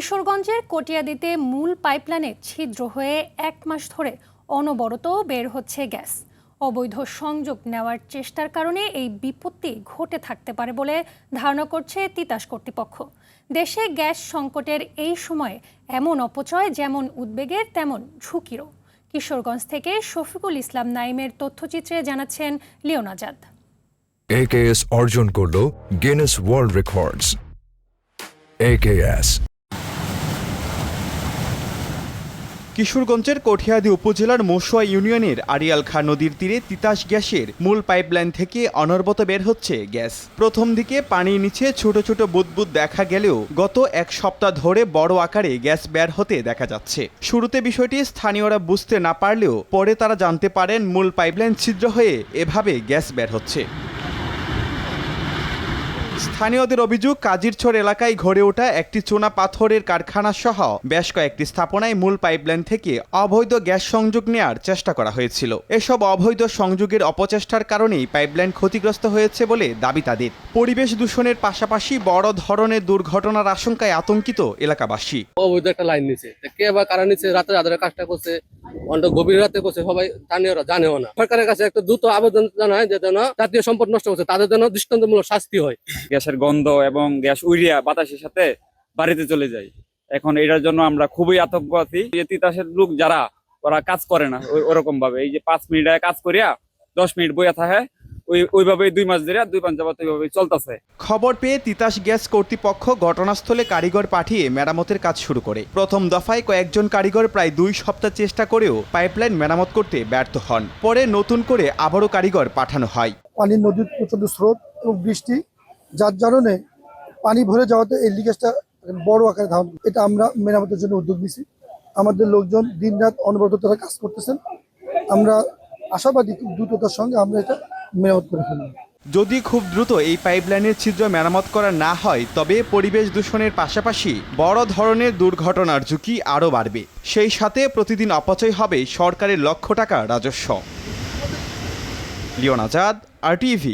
কিশোরগঞ্জের কটিয়াদীতে মূল পাইপলাইনে ছিদ্র হয়ে ১ মাস ধরে অনবরত বের হচ্ছে গ্যাস। অবৈধ সংযোগ নেওয়ার চেষ্টার কারণে এই বিপত্তি ঘটে থাকতে পারে বলে ধারণা করছে তিতাস কর্তৃপক্ষ। দেশে গ্যাস সংকটের এই সময়ে এমন অপচয় যেমন উদ্বেগের তেমন ঝুঁকিরও। কিশোরগঞ্জ থেকে শফিকুল ইসলাম নাইমের তথ্যচিত্রে জানাচ্ছেন লিওন আজাদ। AKS অর্জন করল গিনেস ওয়ার্ল্ড রেকর্ডস। AKS কিশোরগঞ্জের কটিয়াদী উপজেলার মশুয়া ইউনিয়নের আড়িয়াল খাঁ নদীর তীরে তিতাস গ্যাসের মূল পাইপলাইন থেকে অনবরত বের হচ্ছে গ্যাস। প্রথম দিকে পানির নিচে ছোট ছোট বুদবুদ দেখা গেলেও গত এক সপ্তাহ ধরে বড় আকারে গ্যাস বের হতে দেখা যাচ্ছে। শুরুতে বিষয়টি স্থানীয়রা বুঝতে না পারলেও পরে তারা জানতে পারেন মূল পাইপলাইন ছিদ্র হয়ে এভাবে গ্যাস বের হচ্ছে। স্থানীয়দের অভিযোগ, কাজিরছড় এলাকায় গড়ে ওঠা একটি চুনা পাথরের কারখানা সহ বেশ কয়েকটি স্থাপনায় মূল পাইপলাইন থেকে অবৈধ গ্যাস সংযোগ নেয়ার চেষ্টা করা হয়েছিল। এসব অবৈধ সংযোগের অপচেষ্টার কারণেই পাইপলাইন ক্ষতিগ্রস্ত হয়েছে বলে দাবি তাদের। পরিবেশ দূষণের পাশাপাশি বড় ধরনের দুর্ঘটনার আশঙ্কায় আতঙ্কিত এলাকাবাসী। অবৈধ একটা লাইন নিচে কে বা কারা নিচে রাতে কাজটা করছে, অনেক গভীর রাতে করছে, সবাই জানেও না। সরকারের কাছে একটা দ্রুত আবেদন জানায় যে যেন জাতীয় সম্পদ নষ্ট করছে তাদের জন্য দৃষ্টান্তমূলক শাস্তি হয়। গ্যাসের গন্ধ এবং গ্যাস উড়িয়া বাতাসের সাথে বাড়িতে চলে যায়। এখন এটার জন্য আমরা খুবই আতঙ্ক আছি। তিতাসের লোক যারা ওরা কাজ করে না ওরকম ভাবে, এই যে 5 মিনিট কাজ করিয়া 10 মিনিট বইয়া থাকে, ওইভাবে 2 মাস ধরে 2 পাঁচ যাবত ওইভাবে চলতেছে। খবর পেয়ে তিতাস গ্যাস কর্তৃপক্ষ ঘটনাস্থলে কারিগর পাঠিয়ে মেরামতের কাজ শুরু করে। প্রথম দফায় কয়েকজন কারিগর প্রায় 2 সপ্তাহ চেষ্টা করেও পাইপলাইন মেরামত করতে ব্যর্থ হন। পরে নতুন করে আবারও কারিগর পাঠানো হয়। পানির নদীর প্রচন্ড স্রোত এবং বৃষ্টি, যার কারণে পানি ভরে যাওয়াতে এই লিকেজটা বড় আকারে ধারণ। এটা আমরা মেরামতের জন্য উদ্যোগ নিয়েছি। আমাদের লোকজন দিন রাত অনবরত তারা কাজ করতেছেন। আমরা আশাবাদী দ্রুততার সঙ্গে আমরা এটা মেরামত করে ফেলব। যদি খুব দ্রুত এই পাইপলাইনের ছিদ্র মেরামত করা না হয় তবে পরিবেশ দূষণের পাশাপাশি বড় ধরনের দুর্ঘটনার ঝুঁকি আরও বাড়বে। সেই সাথে প্রতিদিন অপচয় হবে সরকারের লক্ষ টাকা রাজস্ব। Leon Azad, RTV।